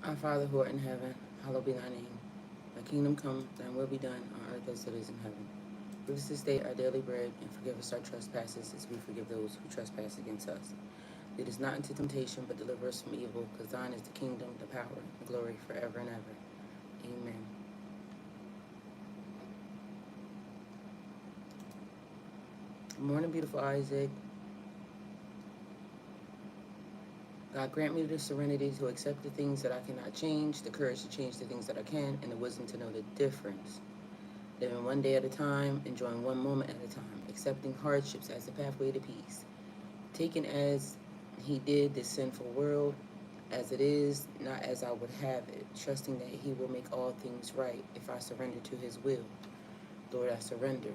Our Father who art in heaven, hallowed be thy name. Thy kingdom come, thine will be done on earth as it is in heaven. Give us this day our daily bread, and forgive us our trespasses as we forgive those who trespass against us. Lead us not into temptation, but deliver us from evil, because thine is the kingdom, the power, and the glory forever and ever. Amen. Good morning, beautiful Isaac. God, grant me the serenity to accept the things that I cannot change, the courage to change the things that I can, and the wisdom to know the difference. Living one day at a time, enjoying one moment at a time, accepting hardships as the pathway to peace. Taking as he did this sinful world as it is, not as I would have it, trusting that he will make all things right if I surrender to his will. Lord, I surrender.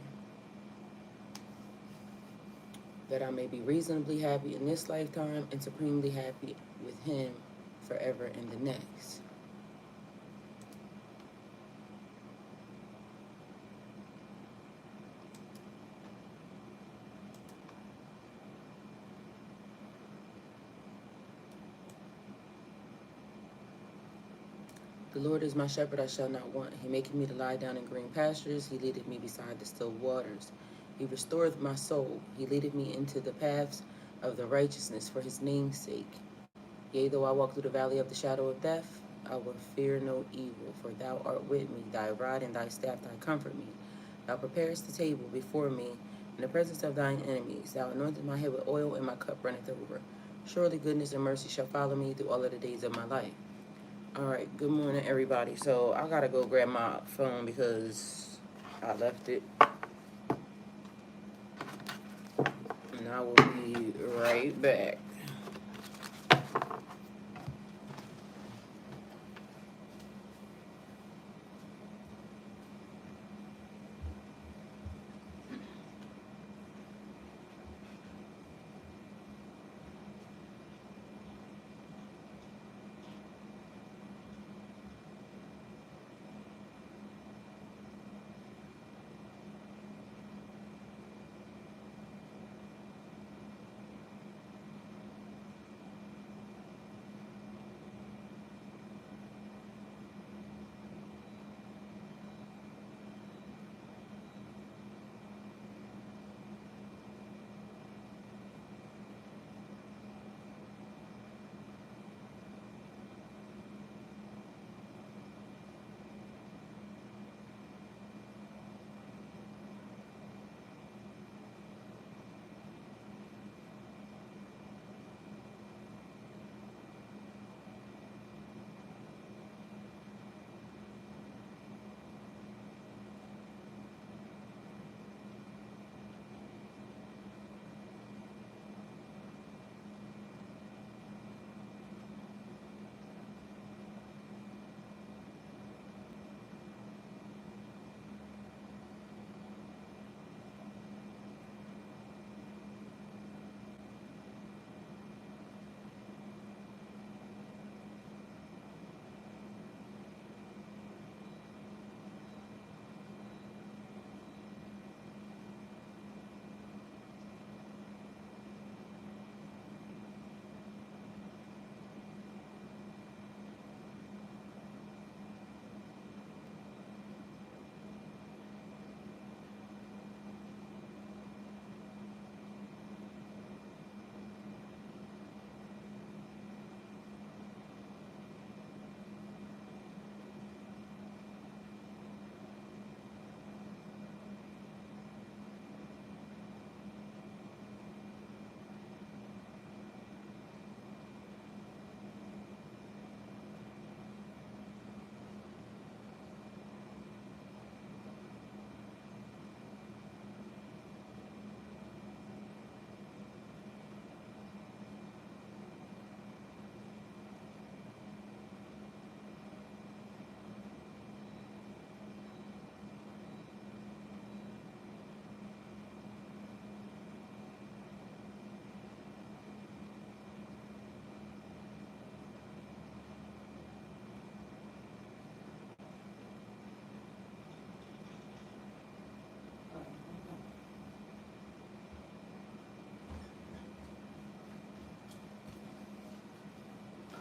That I may be reasonably happy in this lifetime and supremely happy with him forever in the next. The Lord is my shepherd, I shall not want. He maketh me to lie down in green pastures. He leadeth me beside the still waters. He restoreth my soul. He leadeth me into the paths of the righteousness for his name's sake. Yea, though I walk through the valley of the shadow of death, I will fear no evil, for thou art with me. Thy rod and thy staff, thy comfort me. Thou preparest the table before me in the presence of thine enemies. Thou anointest my head with oil, and my cup runneth over. Surely goodness and mercy shall follow me through all of the days of my life. All right, good morning, everybody. So I gotta go grab my phone because I left it, and I will be right back.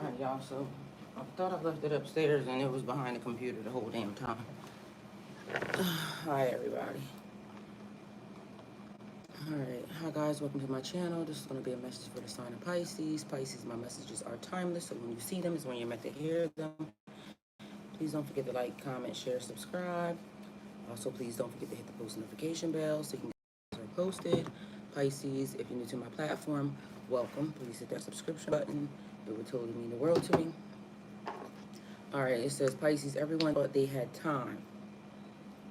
All right, y'all. So thought I left it upstairs and it was behind the computer the whole damn time. Hi, everybody. Alright, hi guys, welcome to my channel. This is going to be a message for the sign of Pisces. Pisces, my messages are timeless, so when you see them is when you're meant to hear them. Please don't forget to like, comment, share, subscribe. Also, please don't forget to hit the post notification bell so you can get when they're posted. Pisces, if you're new to my platform, welcome. Please hit that subscription button. It would totally mean the world to me. Alright, it says, Pisces, everyone thought they had time.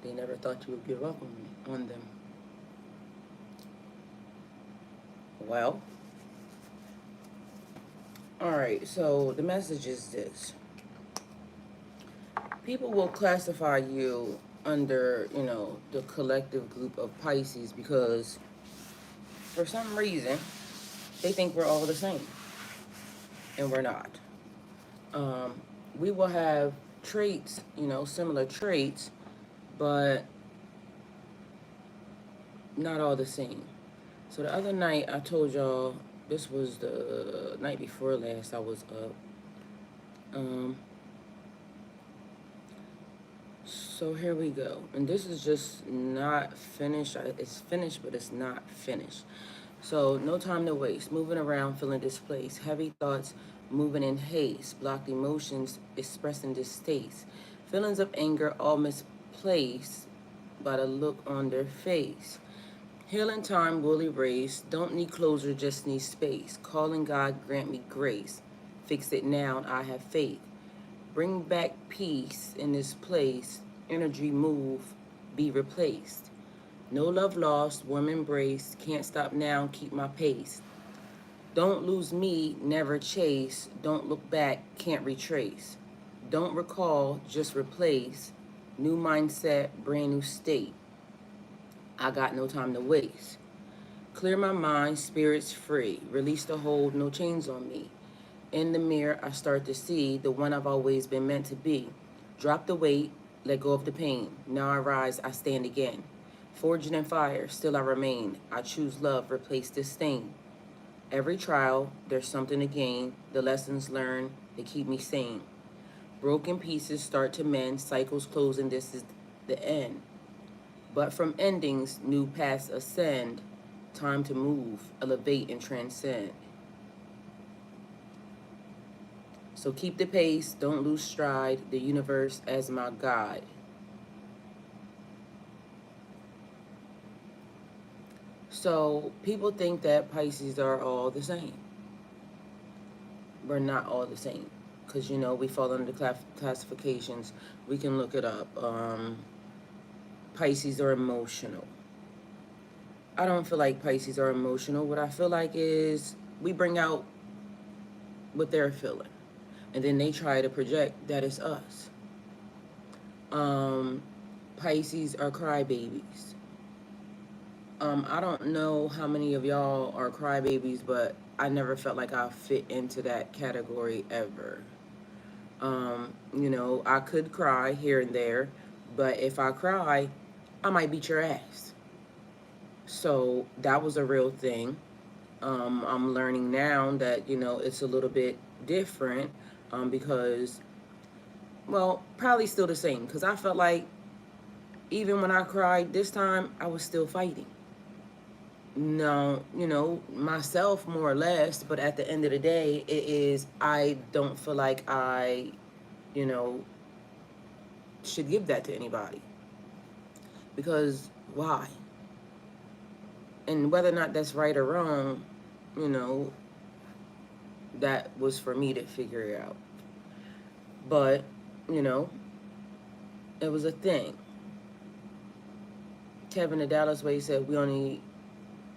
They never thought you would give up on them. Well, alright, so the message is this. People will classify you under, the collective group of Pisces because for some reason they think we're all the same. And we're not. We will have traits, similar traits, but not all the same. So the other night I told y'all, this was the night before last I was up. So here we go. And this is just not finished. It's finished, but it's not finished. So no time to waste. Moving around, feeling displaced. Heavy thoughts, moving in haste. Blocked emotions, expressing distaste. Feelings of anger, all misplaced by the look on their face. Healing time will erase. Don't need closure, just need space. Calling God, grant me grace. Fix it now, I have faith. Bring back peace in this place. Energy move, be replaced. No love lost, warm embrace. Can't stop now, keep my pace. Don't lose me, never chase. Don't look back, can't retrace. Don't recall, just replace. New mindset, brand new state. I got no time to waste. Clear my mind, spirits free. Release the hold, no chains on me. In the mirror, I start to see the one I've always been meant to be. Drop the weight, let go of the pain. Now I rise, I stand again. Forged in fire, still I remain. I choose love, replace disdain. Every trial, there's something to gain. The lessons learned, they keep me sane. Broken pieces start to mend. Cycles closing, this is the end. But from endings, new paths ascend. Time to move, elevate, and transcend. So keep the pace, don't lose stride, the universe as my guide. So people think that Pisces are all the same. We're not all the same. Because, we fall under the classifications. We can look it up. Pisces are emotional. I don't feel like Pisces are emotional. What I feel like is we bring out what they're feeling. And then they try to project that it's us. Pisces are crybabies. I don't know how many of y'all are crybabies, but I never felt like I fit into that category ever. I could cry here and there, but if I cry, I might beat your ass. So that was a real thing. I'm learning now that, it's a little bit different because, well, probably still the same. Because I felt like even when I cried this time, I was still fighting. No, myself more or less, but at the end of the day, I don't feel like I, should give that to anybody. Because why? And whether or not that's right or wrong, that was for me to figure out. But, it was a thing. Kevin the Dallas Way said we only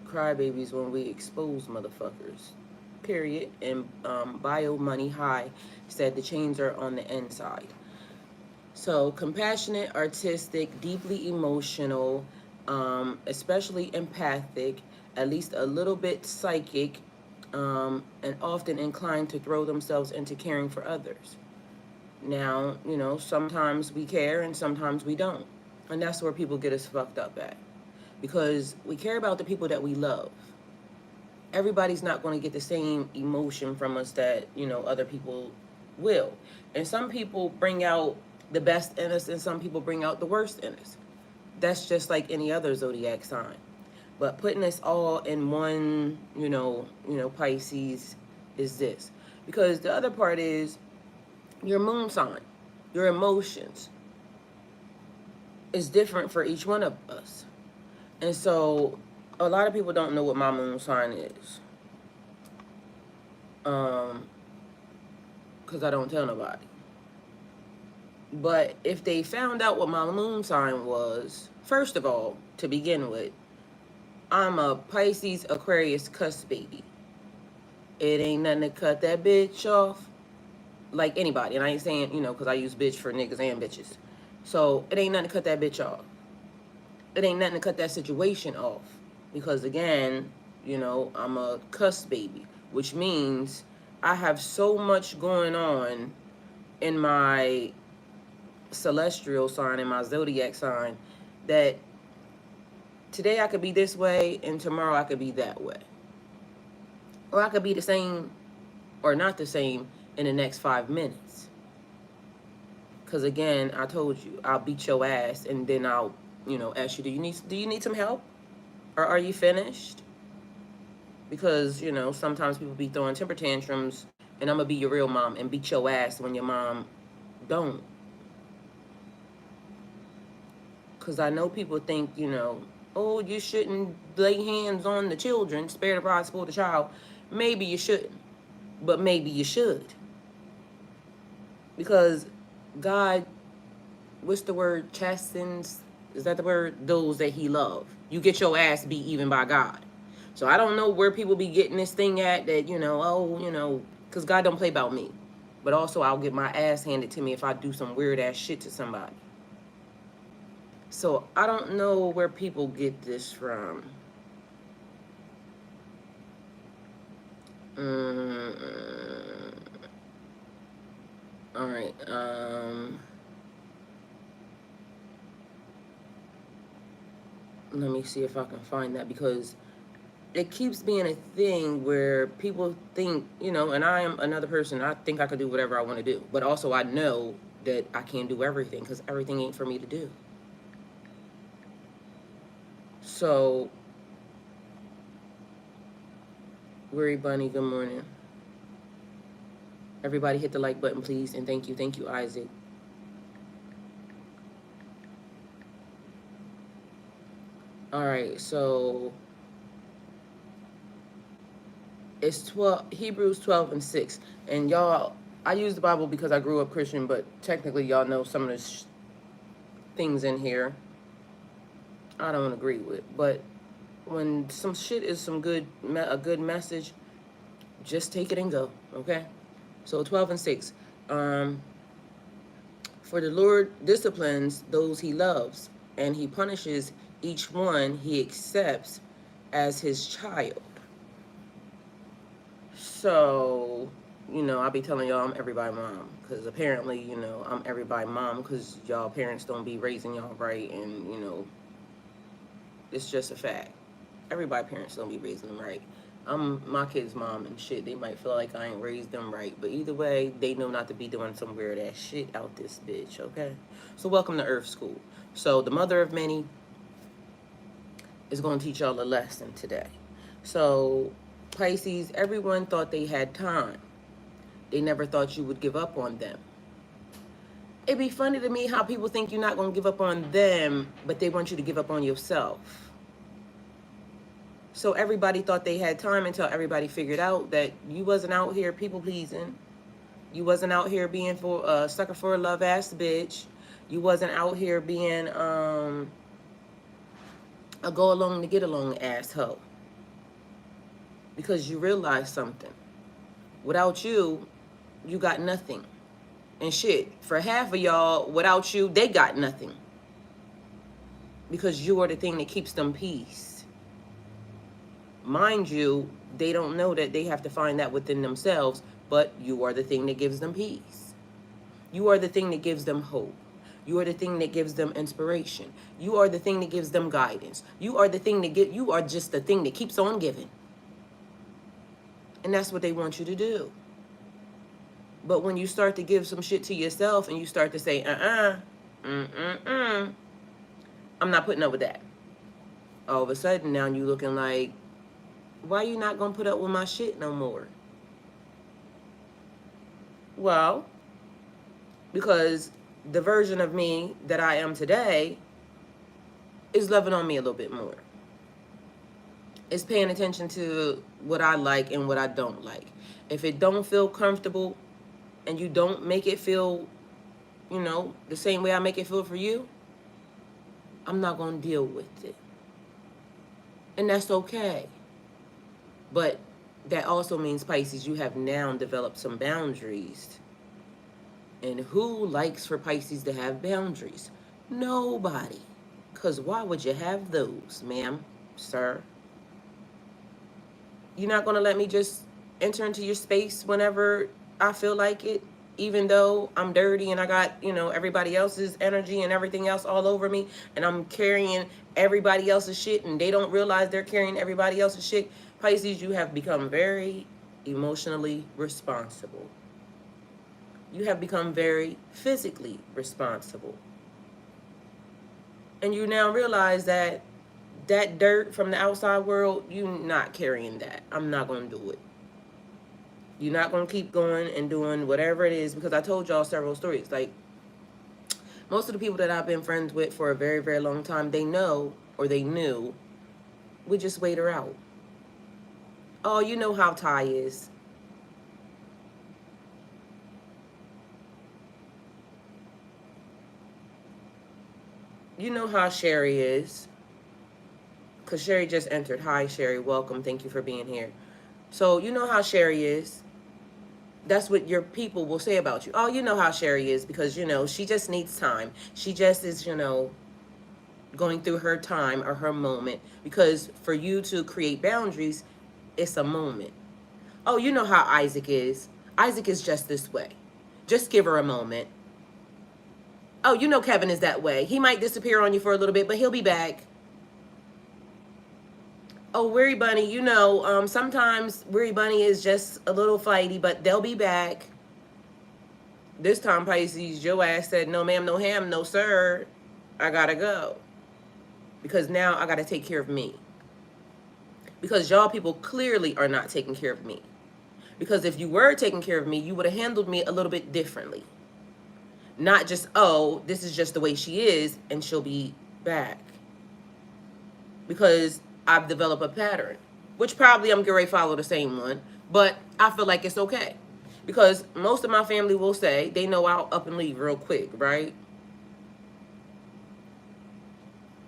crybabies when we expose motherfuckers. Period. And Bio Money High said the chains are on the inside. So compassionate, artistic, deeply emotional, especially empathic, at least a little bit psychic, and often inclined to throw themselves into caring for others. Now, sometimes we care and sometimes we don't. And that's where people get us fucked up at. Because we care about the people that we love. Everybody's not going to get the same emotion from us that, other people will. And some people bring out the best in us and some people bring out the worst in us. That's just like any other zodiac sign. But putting us all in one, Pisces is this. Because the other part is your moon sign, your emotions is different for each one of us. And so a lot of people don't know what my moon sign is. Because I don't tell nobody. But if they found out what my moon sign was, first of all, to begin with, I'm a Pisces Aquarius cuss baby. It ain't nothing to cut that bitch off like anybody. And I ain't saying, because I use bitch for niggas and bitches. So it ain't nothing to cut that bitch off. It ain't nothing to cut that situation off. Because again, I'm a cuss baby, which means I have so much going on in my celestial sign, in my zodiac sign, that today I could be this way and tomorrow I could be that way. Or I could be the same or not the same in the next 5 minutes. Because again, I told you, I'll beat your ass and then I'll, ask you, do you need some help? Or are you finished? Because, sometimes people be throwing temper tantrums and I'm going to be your real mom and beat your ass when your mom don't. Because I know people think, oh, you shouldn't lay hands on the children, spare the rod, spoil the child. Maybe you shouldn't, but maybe you should. Because God, what's the word, chastens, is that the word? Those that he loves. You get your ass beat even by God. So I don't know where people be getting this thing at that, because God don't play about me. But also I'll get my ass handed to me if I do some weird ass shit to somebody. So I don't know where people get this from. All right. Let me see if I can find that, because it keeps being a thing where people think, and I am another person. I think I could do whatever I want to do. But also I know that I can't do everything because everything ain't for me to do. So, Weary Bunny, good morning. Everybody hit the like button, please. And thank you. Thank you, Isaac. All right, so it's Hebrews 12 and 6. And y'all, I use the Bible because I grew up Christian, but technically y'all know some of the things in here I don't agree with. But when some shit is a good message, just take it and go, okay? So 12 and 6. For the Lord disciplines those he loves, and he punishes each one he accepts as his child. So, I'll be telling y'all I'm everybody's mom. Because apparently, I'm everybody's mom because y'all parents don't be raising y'all right. And, it's just a fact. Everybody's parents don't be raising them right. I'm my kid's mom and shit. They might feel like I ain't raised them right. But either way, they know not to be doing some weird ass shit out this bitch, okay? So welcome to Earth School. So the mother of many is going to teach y'all a lesson today. So Pisces, everyone thought they had time. They never thought you would give up on them. It'd be funny to me how people think you're not going to give up on them, but they want you to give up on yourself. So everybody thought they had time until everybody figured out that you wasn't out here people pleasing. You wasn't out here being a sucker for a love ass bitch. You wasn't out here being a go along to get along asshole. Because you realize something. Without you, you got nothing. And shit, for half of y'all, without you, they got nothing. Because you are the thing that keeps them peace. Mind you, they don't know that they have to find that within themselves, but you are the thing that gives them peace. You are the thing that gives them hope. You are the thing that gives them inspiration. You are the thing that gives them guidance. You are the thing that you are just the thing that keeps on giving. And that's what they want you to do. But when you start to give some shit to yourself and you start to say, I'm not putting up with that. All of a sudden now you looking like, why you not gonna put up with my shit no more? Well, because the version of me that I am today is loving on me a little bit more. It's paying attention to what I like and what I don't like. If it don't feel comfortable and you don't make it feel, the same way I make it feel for you, I'm not going to deal with it. And that's okay. But that also means, Pisces, you have now developed some boundaries. And who likes for Pisces to have boundaries? Nobody. Because why would you have those, ma'am, sir? You're not going to let me just enter into your space whenever I feel like it, even though I'm dirty and I got, everybody else's energy and everything else all over me, and I'm carrying everybody else's shit and they don't realize they're carrying everybody else's shit. Pisces, you have become very emotionally responsible. You have become very physically responsible. And you now realize that dirt from the outside world, you're not carrying that. I'm not going to do it. You're not going to keep going and doing whatever it is, because I told y'all several stories. Like, most of the people that I've been friends with for a very, very long time, they know, or they knew, we just wait her out. Oh, you know how Ty is. You know how Sherry is. Because Sherry just entered. Hi, Sherry. Welcome. Thank you for being here. So, you know how Sherry is. That's what your people will say about you. Oh, you know how Sherry is, because, she just needs time. She just is, going through her time or her moment. Because for you to create boundaries, it's a moment. Oh, you know how Isaac is. Isaac is just this way. Just give her a moment. Oh, you know Kevin is that way. He might disappear on you for a little bit, but he'll be back. Oh, Weary Bunny, sometimes Weary Bunny is just a little fighty, but they'll be back. This time, Pisces, your ass said, no ma'am, no ham, no sir. I gotta go. Because now I gotta take care of me. Because y'all people clearly are not taking care of me. Because if you were taking care of me, you would have handled me a little bit differently. Not just, oh, this is just the way she is, and she'll be back. Because I've developed a pattern, which probably I'm going to follow the same one, but I feel like it's okay. Because most of my family will say, they know I'll up and leave real quick, right?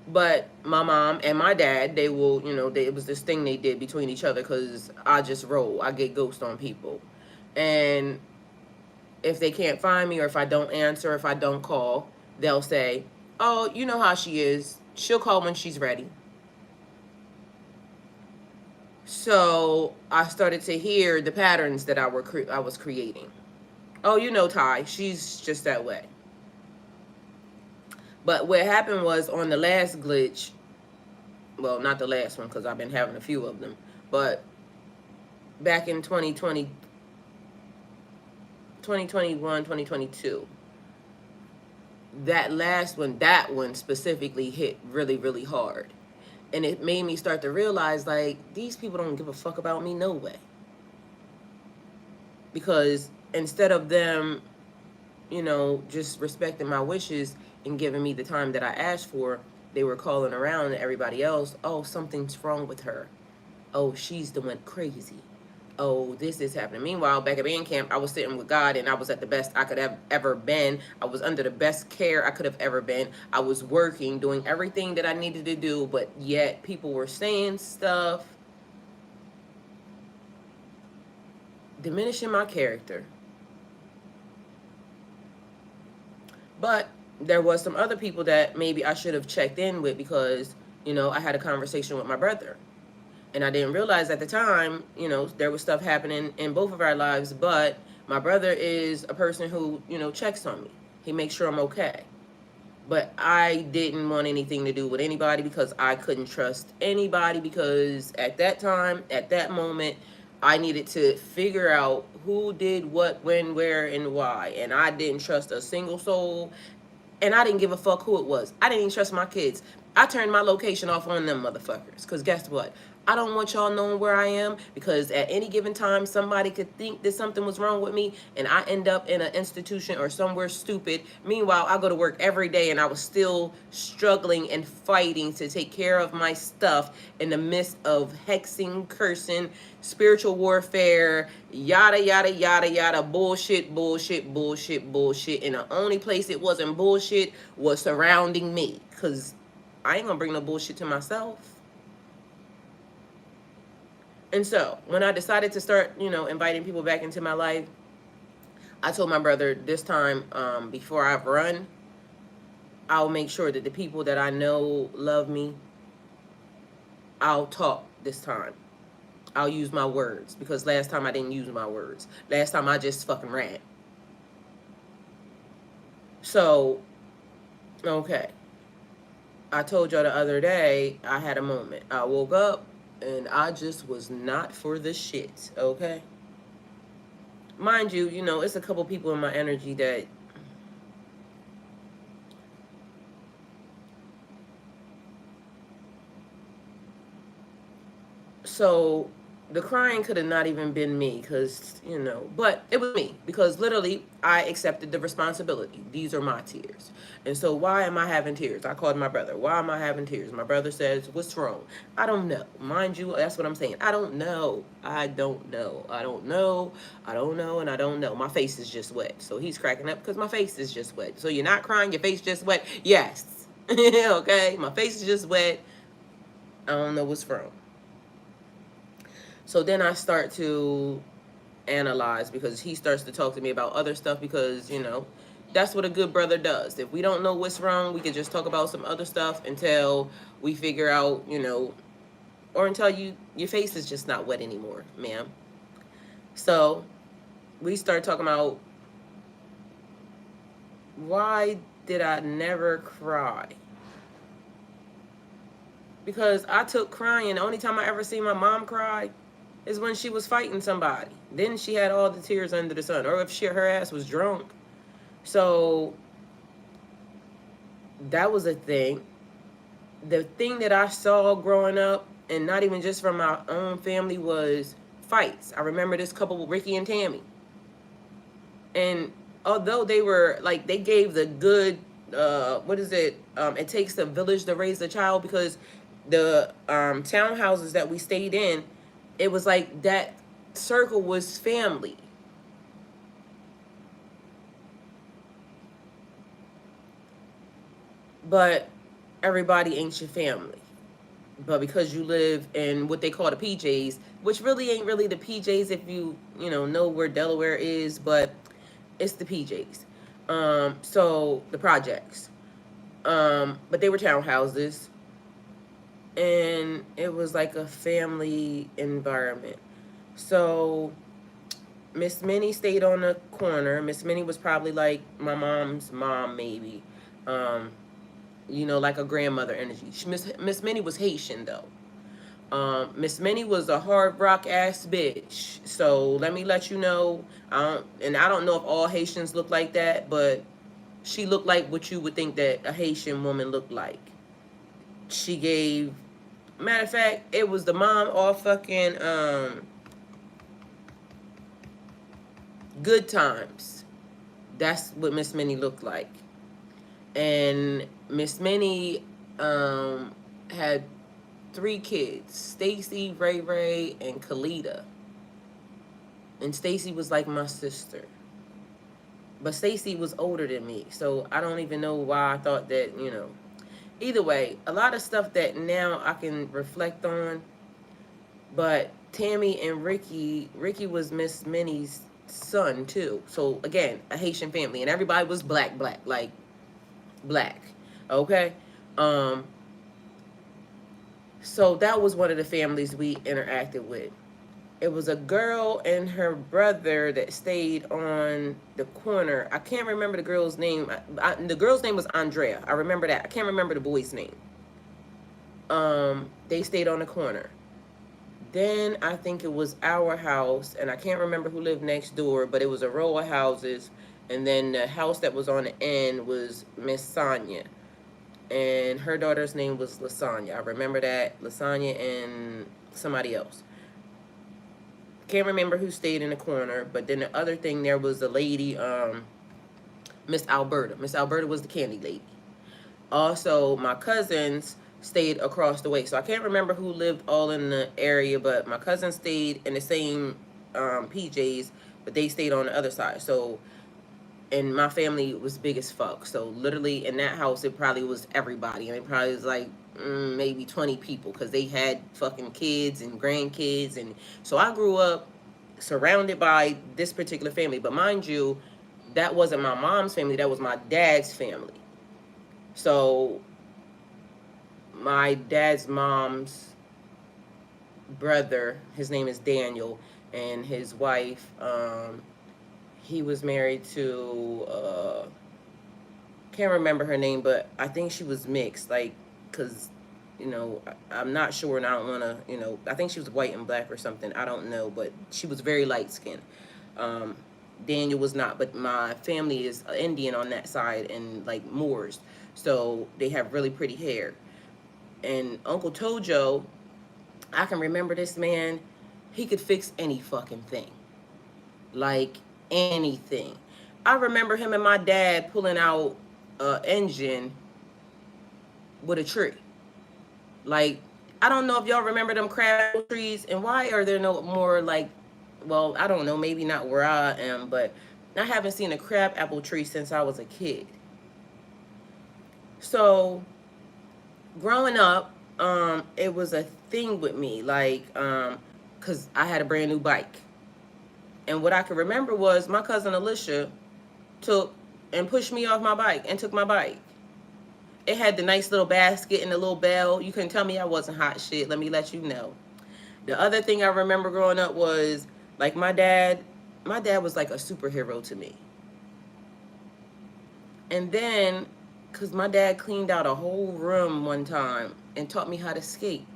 But my mom and my dad, they will, it was this thing they did between each other, because I just roll. I get ghost on people. And if they can't find me, or if I don't answer, if I don't call, they'll say, oh, you know how she is. She'll call when she's ready. So I started to hear the patterns that I was creating. Oh, you know Ty, she's just that way. But what happened was, on the last glitch, well, not the last one, because I've been having a few of them, but back in 2020, 2021, 2022, that last one, that one specifically hit really, really hard. And it made me start to realize, like, these people don't give a fuck about me, no way. Because instead of them, just respecting my wishes and giving me the time that I asked for, they were calling around to everybody else, oh, something's wrong with her. Oh, she's the one crazy. Oh, this is happening. Meanwhile, back at band camp, I was sitting with God, and I was at the best I could have ever been. I was under the best care I could have ever been. I was working, doing everything that I needed to do, but yet people were saying stuff, diminishing my character. But there was some other people that maybe I should have checked in with, because, I had a conversation with my brother. And I didn't realize at the time, there was stuff happening in both of our lives, but my brother is a person who, checks on me. He makes sure I'm okay. But I didn't want anything to do with anybody, because I couldn't trust anybody, because at that time, at that moment, I needed to figure out who did what, when, where, and why. And I didn't trust a single soul. And I didn't give a fuck who it was. I didn't even trust my kids. I turned my location off on them motherfuckers. Because guess what? I don't want y'all knowing where I am, because at any given time, somebody could think that something was wrong with me and I end up in an institution or somewhere stupid. Meanwhile, I go to work every day and I was still struggling and fighting to take care of my stuff in the midst of hexing, cursing, spiritual warfare, yada, yada, yada, yada, bullshit, bullshit, bullshit, bullshit. And the only place it wasn't bullshit was surrounding me, because I ain't gonna bring no bullshit to myself. And so when I decided to start, inviting people back into my life, I told my brother this time, before I run, I'll make sure that the people that I know love me, I'll talk this time. I'll use my words, because last time I didn't use my words. Last time I just fucking ran. So, okay. I told y'all the other day I had a moment. I woke up and I just was not for the shit, okay? Mind you, it's a couple people in my energy that so the crying could have not even been me, because, but it was me, because literally I accepted the responsibility. These are my tears. And so why am I having tears? I called my brother. Why am I having tears? My brother says, what's wrong? I don't know. Mind you, that's what I'm saying. I don't know. I don't know. I don't know. I don't know. And I don't know. My face is just wet. So he's cracking up because my face is just wet. So you're not crying, your face just wet? Yes. Okay, my face is just wet. I don't know what's wrong. So then I start to analyze, because he starts to talk to me about other stuff, because, that's what a good brother does. If we don't know what's wrong, we can just talk about some other stuff until we figure out, or until your face is just not wet anymore, ma'am. So we start talking about, why did I never cry? Because I took crying, the only time I ever seen my mom cry is when she was fighting somebody. Then she had all the tears under the sun. Or if her ass was drunk. So that was a thing. The thing that I saw growing up, and not even just from my own family, was fights. I remember this couple with Ricky and Tammy. And although they were, like, they gave the good, it takes a village to raise a child, because the townhouses that we stayed in, it was like that circle was family. But everybody ain't your family. But because you live in what they call the PJs, which really ain't really the PJs if you, know where Delaware is, but it's the PJs. So the projects. But they were townhouses. And it was like a family environment. So Miss Minnie stayed on the corner. Miss Minnie was probably like my mom's mom, maybe. Like a grandmother energy. Miss Minnie was Haitian, though. Miss Minnie was a hard rock ass bitch. So let me let you know. I don't know if all Haitians look like that, but she looked like what you would think that a Haitian woman looked like. She gave, matter of fact, it was the mom all fucking Good Times. That's what Miss Minnie looked like. And Miss Minnie had 3 kids, Stacy, Ray Ray, and Kalita. And Stacy was like my sister. But Stacy was older than me, so I don't even know why I thought that, Either way, a lot of stuff that now I can reflect on. But Tammy and Ricky was Miss Minnie's son too. So again, a Haitian family, and everybody was black, like black. Okay? So that was one of the families we interacted with. It was a girl and her brother that stayed on the corner. I can't remember the girl's name. The girl's name was Andrea. I remember that. I can't remember the boy's name. They stayed on the corner. Then I think it was our house, and I can't remember who lived next door, but it was a row of houses. And then the house that was on the end was Miss Sonia, and her daughter's name was Lasagna. I remember that, Lasagna and somebody else. Can't remember who stayed in the corner, but then the other thing there was the lady, Miss Alberta. Miss Alberta was the candy lady. Also, my cousins stayed across the way. So I can't remember who lived all in the area, but my cousins stayed in the same PJs, but they stayed on the other side. So, and my family was big as fuck. So literally in that house, it probably was everybody. And it probably was like maybe 20 people because they had fucking kids and grandkids. And so I grew up surrounded by this particular family. But mind you, that wasn't my mom's family. That was my dad's family. So my dad's mom's brother, his name is Daniel, and his wife, he was married to, can't remember her name, but I think she was mixed, like, because, you know, I'm not sure, and I don't want to, you know, I think she was white and black or something, I don't know, but she was very light-skinned. Daniel was not, but my family is Indian on that side, and, like, Moors, so they have really pretty hair. And Uncle Tojo, I can remember this man, he could fix any fucking thing. Like anything. I remember him and my dad pulling out an engine with a tree. Like, I don't know if y'all remember them crab trees, and why are there no more, like, well, I don't know, maybe not where I am, but I haven't seen a crab apple tree since I was a kid. So growing up, it was a thing with me, like, because I had a brand new bike. And what I can remember was my cousin Alicia took and pushed me off my bike and took my bike. It had the nice little basket and the little bell. You couldn't tell me I wasn't hot shit. Let me let you know. The other thing I remember growing up was, like, my dad was like a superhero to me. And then, because my dad cleaned out a whole room one time and taught me how to skate.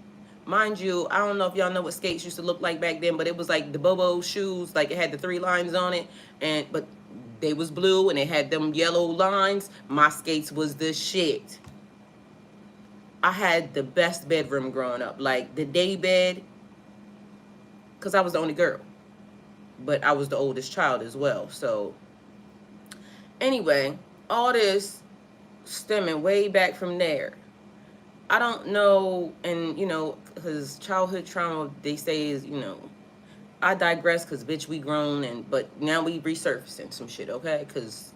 Mind you, I don't know if y'all know what skates used to look like back then, but it was like the Bobo shoes, like it had the 3 lines on it, but they was blue and they had them yellow lines. My skates was the shit. I had the best bedroom growing up, like the day bed, because I was the only girl, but I was the oldest child as well. So anyway, all this stemming way back from there. I don't know, and you know, because childhood trauma, they say is, you know, I digress because bitch, we grown, but now we resurfacing some shit, okay? Because,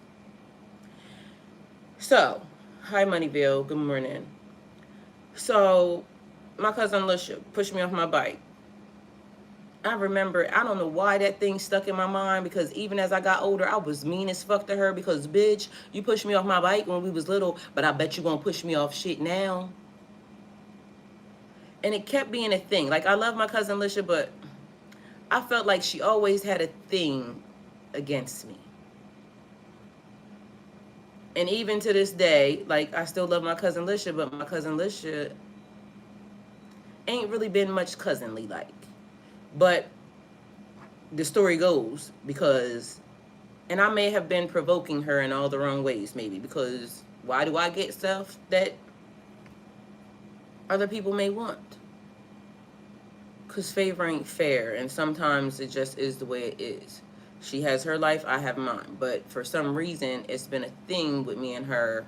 so, hi Moneyville, good morning. So, my cousin Alicia pushed me off my bike. I remember, I don't know why that thing stuck in my mind, because even as I got older, I was mean as fuck to her, because bitch, you pushed me off my bike when we was little, but I bet you gonna push me off shit now. And it kept being a thing. Like, I love my cousin Alicia, but I felt like she always had a thing against me. And even to this day, like, I still love my cousin Alicia, but my cousin Alicia ain't really been much cousinly like. But the story goes, because, and I may have been provoking her in all the wrong ways, maybe, because why do I get stuff that other people may want? Because favor ain't fair, and sometimes it just is the way it is. She has her life, I have mine. But for some reason, it's been a thing with me and her.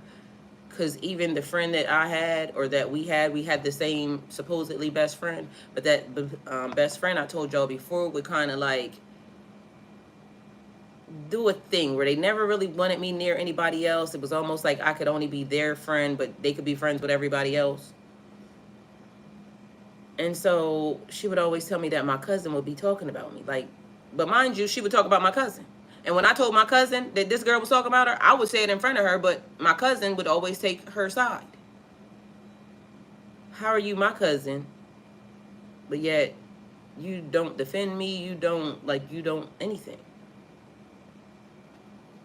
Because even the friend that I had, or that we had the same supposedly best friend. But that best friend I told y'all before would kind of like do a thing where they never really wanted me near anybody else. It was almost like I could only be their friend, but they could be friends with everybody else. And so she would always tell me that my cousin would be talking about me. Like, but mind you, she would talk about my cousin. And when I told my cousin that this girl was talking about her, I would say it in front of her, but my cousin would always take her side. How are you my cousin, but yet you don't defend me, you don't anything?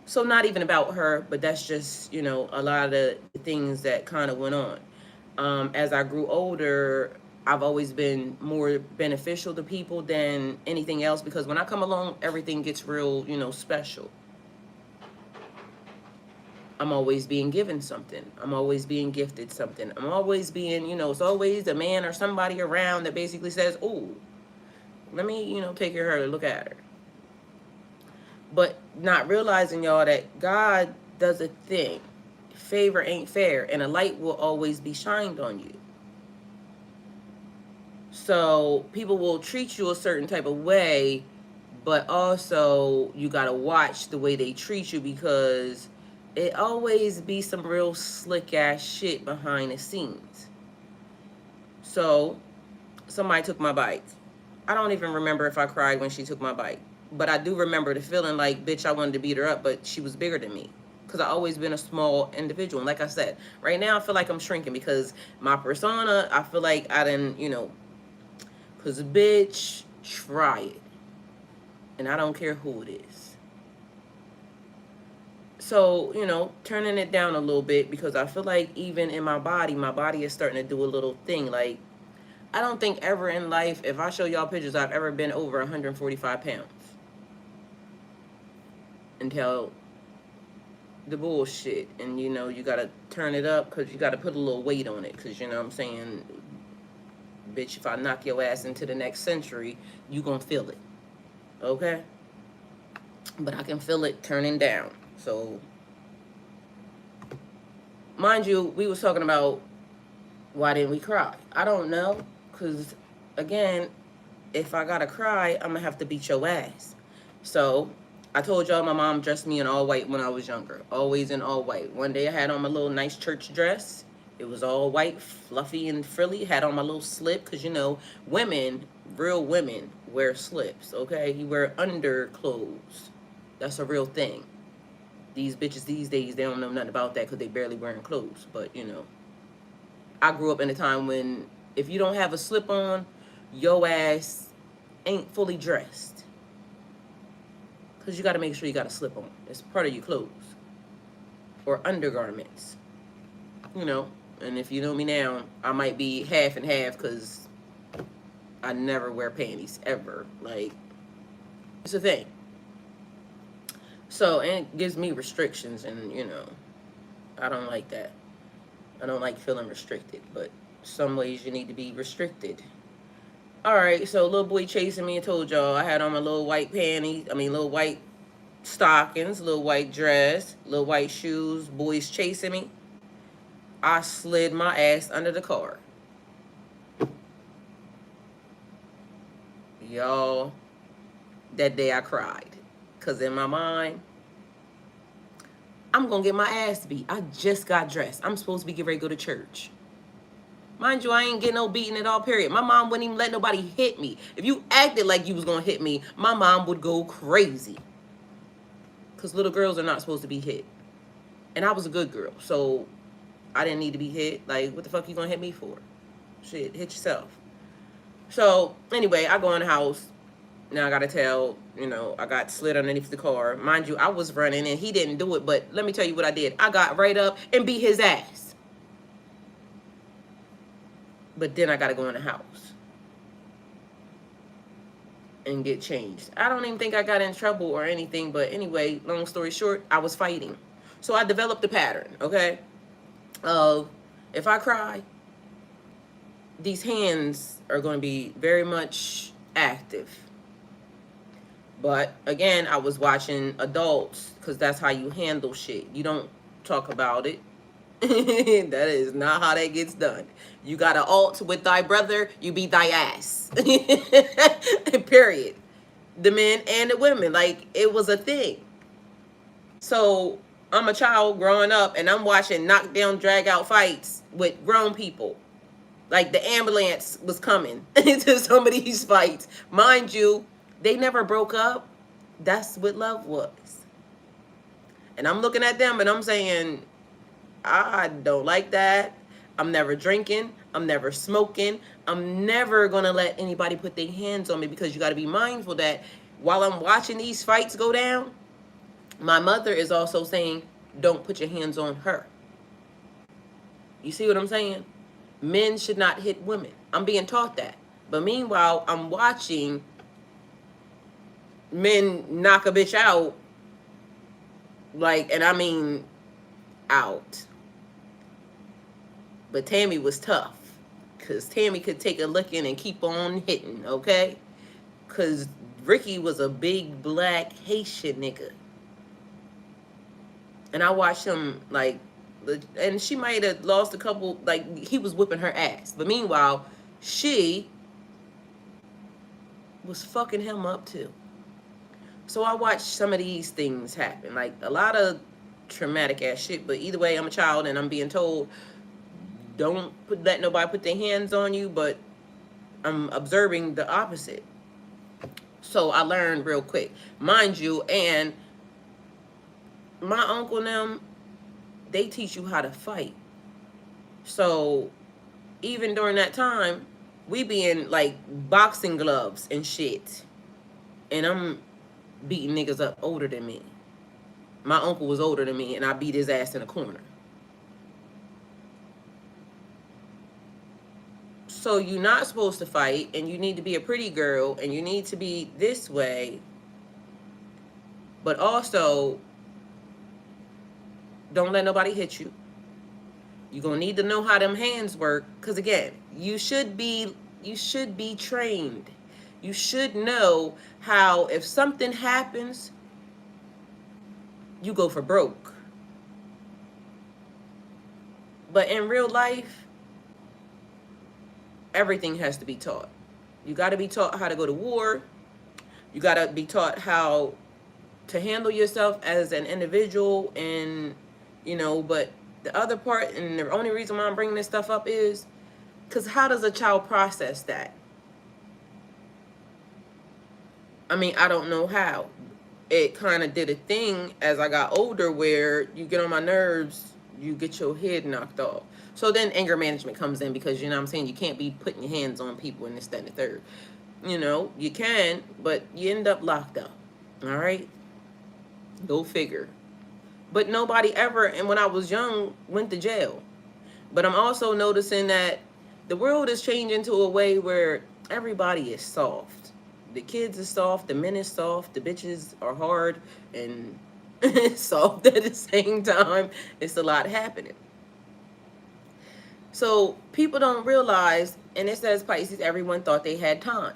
So not even about her, but that's just, you know, a lot of the things that kind of went on. As I grew older, I've always been more beneficial to people than anything else, because when I come along, everything gets real, special. I'm always being given something. I'm always being gifted something. I'm always being, it's always a man or somebody around that basically says, "Oh, let me, take care of her, look at her." But not realizing, y'all, that God does a thing. Favor ain't fair, and a light will always be shined on you. So people will treat you a certain type of way, but also you got to watch the way they treat you, because it always be some real slick ass shit behind the scenes. So somebody took my bike. I don't even remember if I cried when she took my bike, but I do remember the feeling like, bitch, I wanted to beat her up, but she was bigger than me. Because I always been a small individual. And like I said, right now I feel like I'm shrinking because my persona, I feel like I didn't, because bitch, try it. And I don't care who it is. So, turning it down a little bit, because I feel like even in my body is starting to do a little thing. Like, I don't think ever in life, if I show y'all pictures, I've ever been over 145 pounds. Until the bullshit. And, you got to turn it up, because you got to put a little weight on it. Because, what I'm saying, bitch, if I knock your ass into the next century, you gonna feel it. Okay? But I can feel it turning down. So, mind you, we was talking about why didn't we cry? I don't know. Because, again, if I gotta cry, I'm gonna have to beat your ass. So, I told y'all my mom dressed me in all white when I was younger. Always in all white. One day I had on my little nice church dress. It was all white, fluffy and frilly. Had on my little slip, because, women, real women, wear slips, okay? You wear underclothes. That's a real thing. These bitches these days, they don't know nothing about that because they barely wearing clothes. But, I grew up in a time when if you don't have a slip on, your ass ain't fully dressed. Because you got to make sure you got a slip on. It's part of your clothes. Or undergarments. And if you know me now, I might be half and half, because I never wear panties, ever. Like, it's a thing. So, and it gives me restrictions, and, I don't like that. I don't like feeling restricted, but some ways you need to be restricted. Alright, so little boy chasing me. I told y'all I had on my little white panties, little white stockings, little white dress, little white shoes. Boys chasing me. I slid my ass under the car. Y'all, that day I cried. Because in my mind, I'm going to get my ass beat. I just got dressed. I'm supposed to be getting ready to go to church. Mind you, I ain't getting no beating at all, period. My mom wouldn't even let nobody hit me. If you acted like you was going to hit me, my mom would go crazy. Because little girls are not supposed to be hit. And I was a good girl, so I didn't need to be hit. Like, what the fuck you going to hit me for? Shit, hit yourself. So, anyway, I go in the house. Now I got to tell, I got slid underneath the car. Mind you, I was running and he didn't do it. But let me tell you what I did. I got right up and beat his ass. But then I got to go in the house and get changed. I don't even think I got in trouble or anything. But anyway, long story short, I was fighting. So I developed a pattern, okay, of if I cry, these hands are going to be very much active. But again, I was watching adults, because that's how you handle shit. You don't talk about it. That is not how that gets done. You got to alt with thy brother, you beat thy ass. Period. The men and the women. Like, it was a thing. So I'm a child growing up, and I'm watching knockdown, drag out fights with grown people. Like, the ambulance was coming to some of these fights. Mind you, they never broke up. That's what love was. And I'm looking at them and I'm saying, I don't like that. I'm never drinking. I'm never smoking. I'm never going to let anybody put their hands on me, because you got to be mindful that while I'm watching these fights go down, my mother is also saying, don't put your hands on her. You see what I'm saying? Men should not hit women. I'm being taught that. But meanwhile, I'm watching men knock a bitch out, like, and I mean out. But Tammy was tough, because Tammy could take a licking and keep on hitting, okay? Because Ricky was a big black Haitian nigga. And I watched him, like, and she might have lost a couple, like, he was whipping her ass. But meanwhile, she was fucking him up too. So I watched some of these things happen, like a lot of traumatic ass shit. But either way, I'm a child and I'm being told, don't let nobody put their hands on you. But I'm observing the opposite. So I learned real quick, mind you. And my uncle and them, they teach you how to fight. So even during that time, we be in like boxing gloves and shit, and I'm beating niggas up older than me. My uncle was older than me, and I beat his ass in a corner. So you're not supposed to fight, and you need to be a pretty girl, and you need to be this way. But also, don't let nobody hit you. You're gonna need to know how them hands work, because again, you should be trained. You should know how, if something happens, you go for broke. But in real life, everything has to be taught. You got to be taught how to go to war. You got to be taught how to handle yourself as an individual. And, you know, but the other part, and the only reason why I'm bringing this stuff up is because how does a child process that? I mean, I don't know how. It kind of did a thing as I got older where you get on my nerves, you get your head knocked off. So then anger management comes in, because, you know what I'm saying, you can't be putting your hands on people and this, that, and the third. You know, you can, but you end up locked up. All right? Go figure. But nobody ever, and when I was young, went to jail. But I'm also noticing that the world is changing to a way where everybody is soft. The kids are soft, the men is soft, the bitches are hard and soft at the same time. It's a lot happening. So people don't realize, and it says Pisces, everyone thought they had time.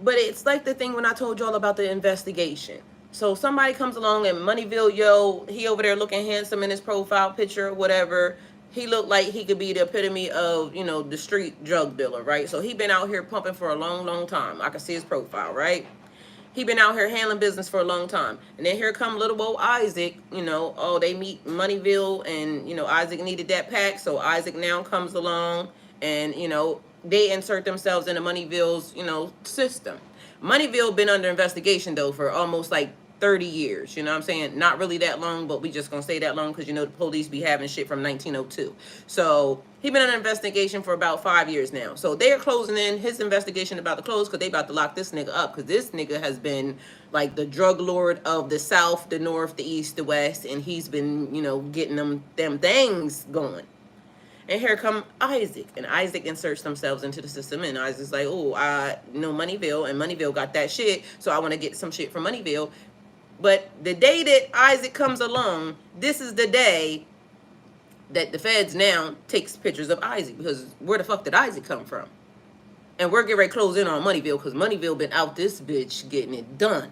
But it's like the thing when I told y'all about the investigation. So somebody comes along and Moneyville, yo, he over there looking handsome in his profile picture or whatever. He looked like he could be the epitome of, you know, the street drug dealer, right? So he been out here pumping for a long, long time. I can see his profile, right? He been out here handling business for a long time. And then here come little old Isaac, you know, oh, they meet Moneyville, and, you know, Isaac needed that pack. So Isaac now comes along and, you know, they insert themselves into Moneyville's, you know, system. Moneyville been under investigation, though, for almost like 30 years. You know what I'm saying? Not really that long, but we just gonna say that long because, you know, the police be having shit from 1902. So he been under investigation for about 5 years now. So they're closing in. His investigation about to close because they about to lock this nigga up, because this nigga has been like the drug lord of the South, the North, the East, the West, and he's been, you know, getting them things going. And here come Isaac. And Isaac inserts themselves into the system. And Isaac's like, oh, I know Moneyville. And Moneyville got that shit. So I want to get some shit from Moneyville. But the day that Isaac comes along, this is the day that the feds now takes pictures of Isaac. Because where the fuck did Isaac come from? And we're getting ready to close in on Moneyville, because Moneyville been out this bitch getting it done.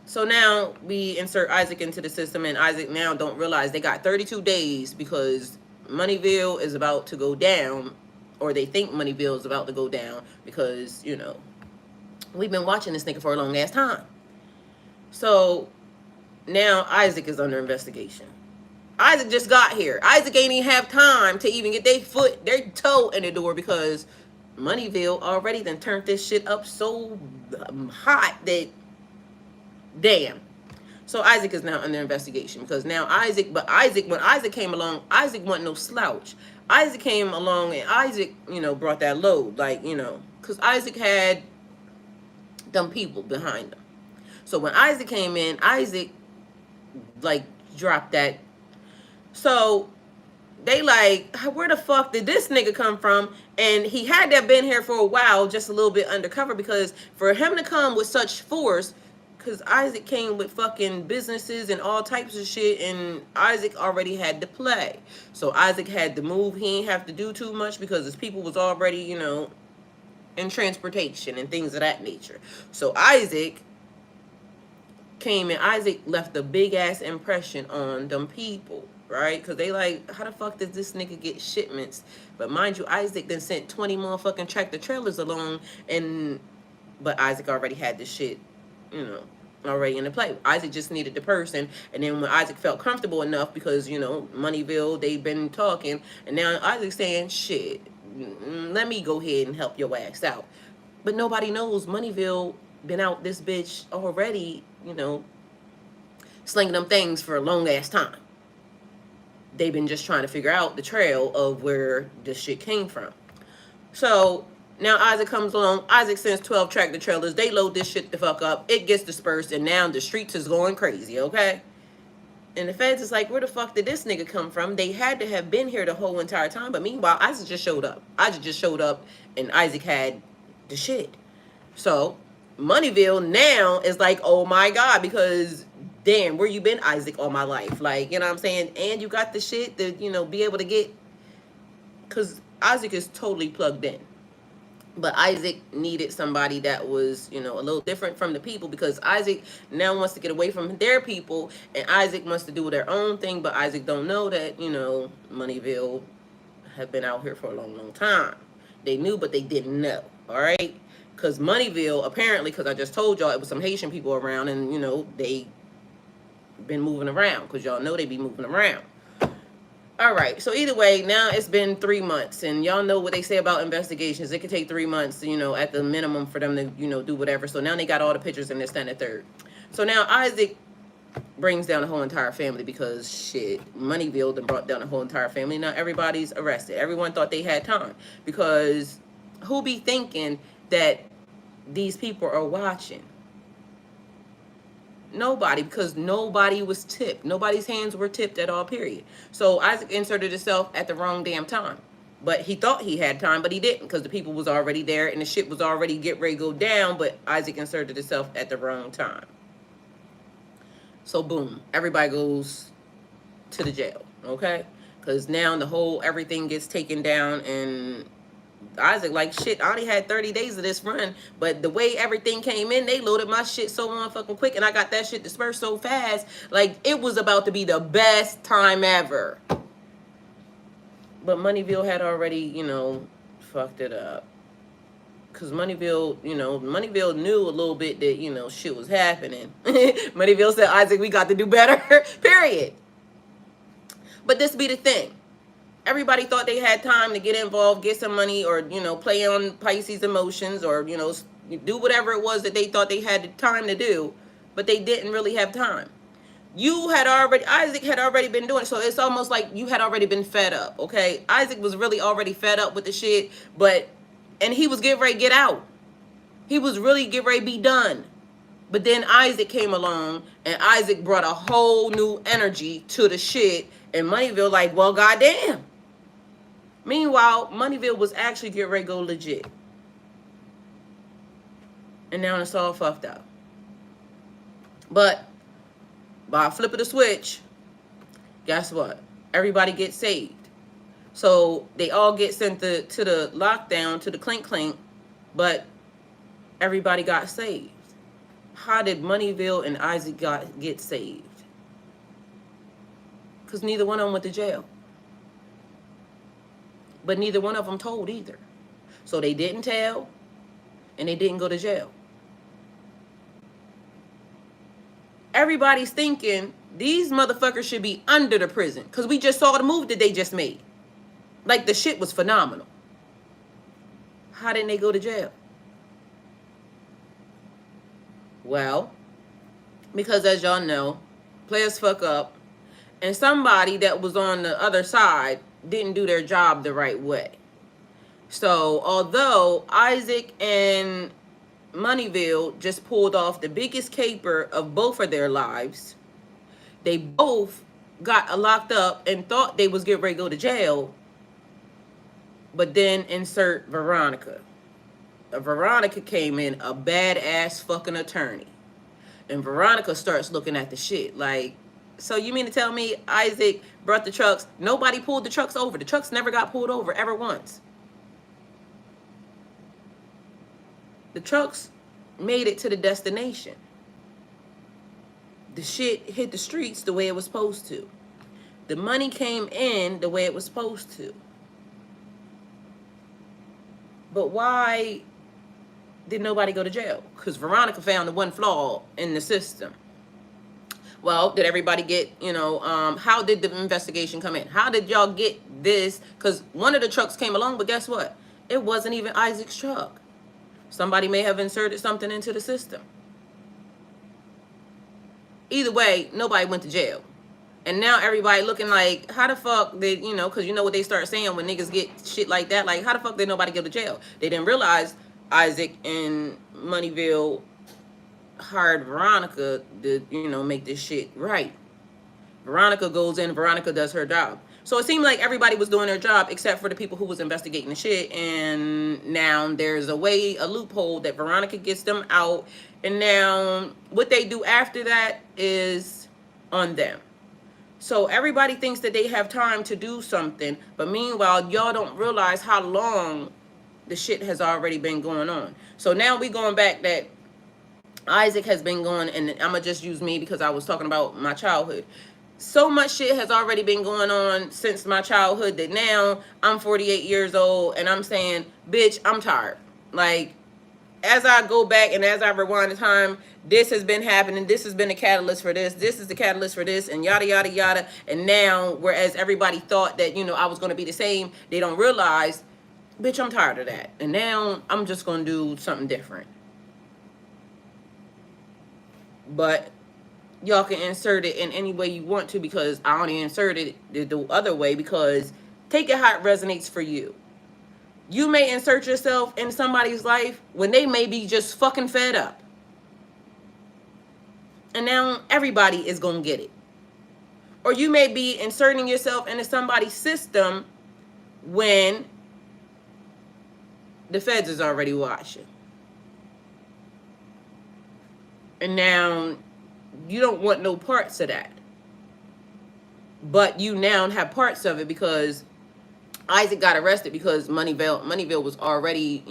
So now we insert Isaac into the system, and Isaac now don't realize they got 32 days because Moneyville is about to go down, or they think Moneyville is about to go down, because, you know, we've been watching this nigga for a long ass time. So now Isaac is under investigation. Isaac just got here. Isaac ain't even have time to even get their toe in the door, because Moneyville already done turned this shit up so hot that, damn. So Isaac is now under investigation, because now when Isaac came along, Isaac wasn't no slouch. Isaac came along and Isaac, you know, brought that load, like, you know, because Isaac had them people behind him. So when Isaac came in, Isaac, like, dropped that. So they like, where the fuck did this nigga come from? And he had to have been here for a while, just a little bit undercover, because for him to come with such force, because Isaac came with fucking businesses and all types of shit, and Isaac already had to play. So Isaac had to move. He ain't have to do too much because his people was already, you know, in transportation and things of that nature. So Isaac came and Isaac left a big ass impression on them people, right? Because they like, how the fuck does this nigga get shipments? But mind you, Isaac then sent 20 motherfucking tractor trailers along, and but Isaac already had the shit, you know, already in the play. Isaac just needed the person, and then when Isaac felt comfortable enough, because, you know, Moneyville, they've been talking, and now Isaac's saying, shit, let me go ahead and help your ass out. But nobody knows Moneyville been out this bitch already, you know, slinging them things for a long ass time. They've been just trying to figure out the trail of where this shit came from. So now Isaac comes along. Isaac sends 12 tractor trailers. They load this shit the fuck up. It gets dispersed, and now the streets is going crazy, okay? And the feds is like, where the fuck did this nigga come from? They had to have been here the whole entire time. But meanwhile, Isaac just showed up. Isaac just showed up, and Isaac had the shit. So Moneyville now is like, oh my God, because damn, where you been, Isaac, all my life? Like, you know what I'm saying? And you got the shit to, you know, be able to get, because Isaac is totally plugged in. But Isaac needed somebody that was, you know, a little different from the people, because Isaac now wants to get away from their people, and Isaac wants to do their own thing, but Isaac don't know that, you know, Moneyville have been out here for a long, long time. They knew, but they didn't know, all right? Because Moneyville, apparently, because I just told y'all, it was some Haitian people around, and, you know, they been moving around, because y'all know they be moving around. All right, so either way, now it's been 3 months, and y'all know what they say about investigations. It could take 3 months, you know, at the minimum for them to, you know, do whatever. So now they got all the pictures in this, that, and the third. So now Isaac brings down the whole entire family, because shit, Moneyville done brought down the whole entire family. Now everybody's arrested. Everyone thought they had time, because who be thinking that these people are watching? Nobody, because nobody was tipped. Nobody's hands were tipped at all, period. So Isaac inserted himself at the wrong damn time. But he thought he had time, but he didn't, because the people was already there and the shit was already get ready to go down, but Isaac inserted himself at the wrong time. So boom, everybody goes to the jail, okay? Because now the whole everything gets taken down, and Isaac like, shit, I only had 30 days of this run, but the way everything came in, they loaded my shit so motherfucking quick, and I got that shit dispersed so fast, like, it was about to be the best time ever. But Moneyville had already, you know, fucked it up. Because Moneyville, you know, Moneyville knew a little bit that, you know, shit was happening. Moneyville said, Isaac, we got to do better, period. But this be the thing. Everybody thought they had time to get involved, get some money, or, you know, play on Pisces emotions, or, you know, do whatever it was that they thought they had time to do, but they didn't really have time. Isaac had already been doing it, so it's almost like you had already been fed up, okay? Isaac was really already fed up with the shit, and he was getting ready to get out. He was really getting ready to be done. But then Isaac came along, and Isaac brought a whole new energy to the shit, and Moneyville like, well, goddamn. Meanwhile, Moneyville was actually getting ready to go legit. And now it's all fucked up. But by a flip of the switch, guess what? Everybody gets saved. So they all get sent to the lockdown, to the clink clink, but everybody got saved. How did Moneyville and Isaac get saved? Because neither one of them went to jail. But neither one of them told either. So they didn't tell, and they didn't go to jail. Everybody's thinking these motherfuckers should be under the prison, because we just saw the move that they just made. Like, the shit was phenomenal. How didn't they go to jail? Well, because as y'all know, players fuck up, and somebody that was on the other side didn't do their job the right way. So although Isaac and Moneyville just pulled off the biggest caper of both of their lives, they both got locked up and thought they was getting ready to go to jail, but then insert Veronica. Veronica came in a badass fucking attorney. And Veronica starts looking at the shit like, so you mean to tell me Isaac brought the trucks? Nobody pulled the trucks over. The trucks never got pulled over ever once. The trucks made it to the destination. The shit hit the streets the way it was supposed to. The money came in the way it was supposed to. But why did nobody go to jail? Because Veronica found the one flaw in the system. Well, did everybody get, how did the investigation come in? How did y'all get this? Because one of the trucks came along, but guess what? It wasn't even Isaac's truck. Somebody may have inserted something into the system. Either way, nobody went to jail. And now everybody looking like, how the fuck did, because you know what they start saying when niggas get shit like that? Like, how the fuck did nobody go to jail? They didn't realize Isaac and Moneyville hired Veronica to, make this shit right. Veronica goes in, Veronica does her job. So it seemed like everybody was doing their job except for the people who was investigating the shit. And now there's a loophole that Veronica gets them out. And now what they do after that is on them. So everybody thinks that they have time to do something. But meanwhile, y'all don't realize how long the shit has already been going on. So now we going back that Isaac has been going, and I'm going to just use me because I was talking about my childhood. So much shit has already been going on since my childhood that now I'm 48 years old and I'm saying, bitch, I'm tired. Like, as I go back and as I rewind the time, this has been happening. This has been the catalyst for this. This is the catalyst for this, and yada, yada, yada. And now, whereas everybody thought that, I was going to be the same, they don't realize, bitch, I'm tired of that. And now I'm just going to do something different. But y'all can insert it in any way you want to, because I only inserted it the other way because take it how it resonates for you. You may insert yourself in somebody's life when they may be just fucking fed up. And now everybody is going to get it. Or you may be inserting yourself into somebody's system when the feds is already watching. And now you don't want no parts of that. But you now have parts of it because Isaac got arrested because Moneyville was already,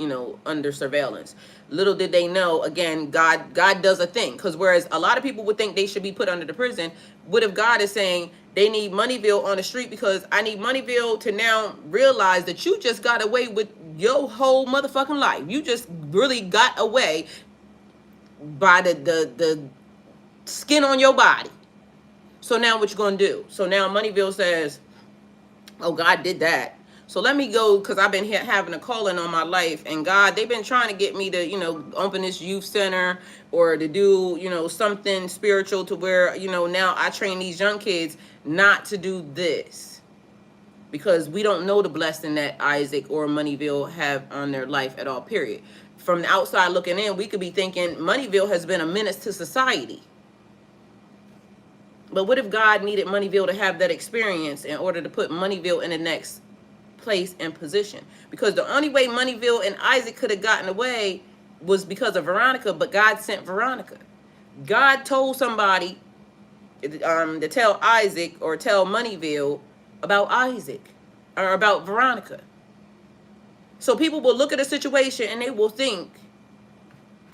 under surveillance. Little did they know, again, God does a thing. Because whereas a lot of people would think they should be put under the prison, what if God is saying they need Moneyville on the street because I need Moneyville to now realize that you just got away with your whole motherfucking life. You just really got away by the skin on your body. So now what you gonna do? So now Moneyville says, oh, God did that. So let me go, because I've been here having a calling on my life. And God, they've been trying to get me to, open this youth center or to do, something spiritual to where, now I train these young kids not to do this. Because we don't know the blessing that Isaac or Moneyville have on their life at all, period. From the outside looking in, we could be thinking Moneyville has been a menace to society. But what if God needed Moneyville to have that experience in order to put Moneyville in the next place and position? Because the only way Moneyville and Isaac could have gotten away was because of Veronica, but God sent Veronica. God told somebody to tell Isaac or tell Moneyville about Isaac or about Veronica. So people will look at a situation and they will think,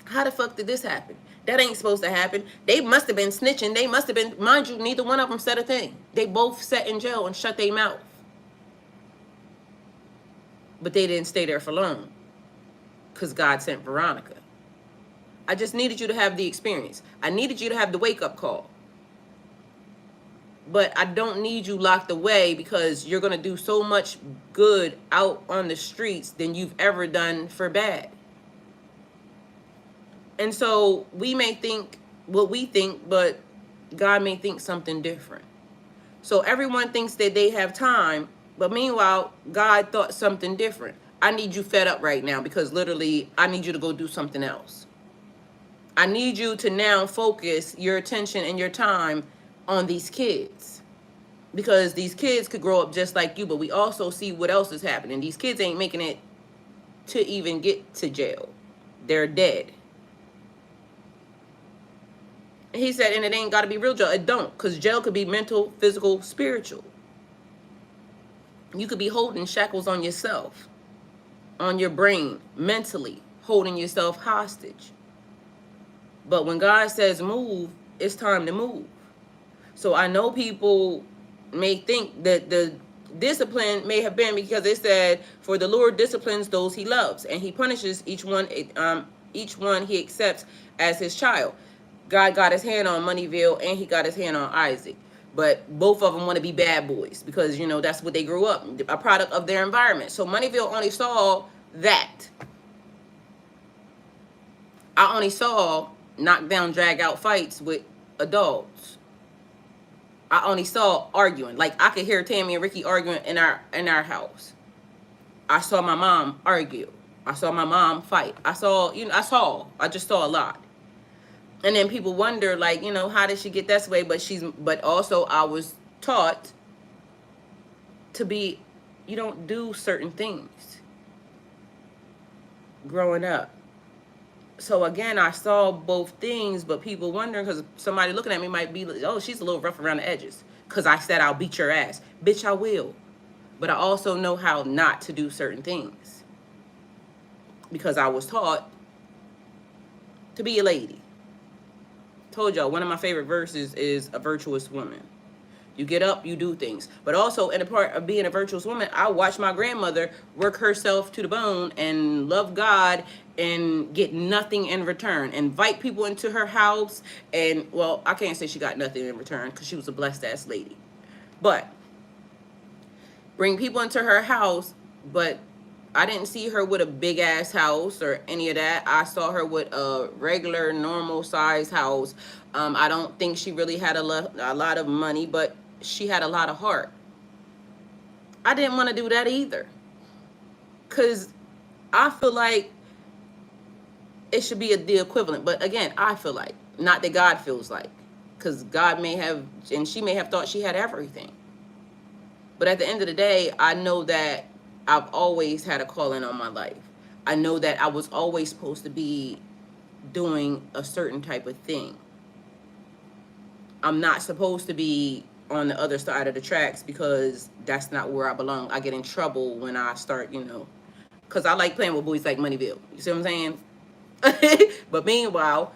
how the fuck did this happen? That ain't supposed to happen. They must have been snitching. They must have been, mind you, neither one of them said a thing. They both sat in jail and shut their mouth. But they didn't stay there for long because God sent Veronica. I just needed you to have the experience. I needed you to have the wake-up call. But I don't need you locked away because you're going to do so much good out on the streets than you've ever done for bad. And so we may think what we think, but God may think something different. So everyone thinks that they have time, but meanwhile, God thought something different. I need you fed up right now because literally I need you to go do something else. I need you to now focus your attention and your time on these kids. Because these kids could grow up just like you, but we also see what else is happening. These kids ain't making it to even get to jail. They're dead. He said, and it ain't got to be real jail. It don't, because jail could be mental, physical, spiritual. You could be holding shackles on yourself, on your brain, mentally, holding yourself hostage. But when God says move, it's time to move. So I know people may think that the discipline may have been because it said, for the Lord disciplines those he loves, and he punishes each one he accepts as his child. God got his hand on Moneyville and he got his hand on Isaac. But both of them want to be bad boys because, you know, that's what they grew up, a product of their environment. So Moneyville only saw that. I only saw knock down, drag out fights with adults. I only saw arguing. Like, I could hear Tammy and Ricky arguing in our house. I saw my mom argue. I saw my mom fight. I just saw a lot. And then people wonder, like, you know, how did she get this way? But also I was taught to be, you don't do certain things growing up. So again, I saw both things, but people wondering, because somebody looking at me might be like, oh, she's a little rough around the edges. Because I said, I'll beat your ass. Bitch, I will. But I also know how not to do certain things. Because I was taught to be a lady. Told y'all, one of my favorite verses is a virtuous woman. You get up, you do things. But also, in a part of being a virtuous woman, I watched my grandmother work herself to the bone and love God and get nothing in return. Invite people into her house. And, well, I can't say she got nothing in return because she was a blessed-ass lady. But bring people into her house, but I didn't see her with a big-ass house or any of that. I saw her with a regular, normal-sized house. I don't think she really had a lot of money, but she had a lot of heart. I didn't want to do that either. Because I feel like it should be the equivalent. But again, I feel like. Not that God feels like. Because God may have, and she may have thought she had everything. But at the end of the day, I know that I've always had a calling on my life. I know that I was always supposed to be doing a certain type of thing. I'm not supposed to be on the other side of the tracks because that's not where I belong. I get in trouble when I start, you know, because I like playing with boys like Moneyville. You see what I'm saying? But meanwhile,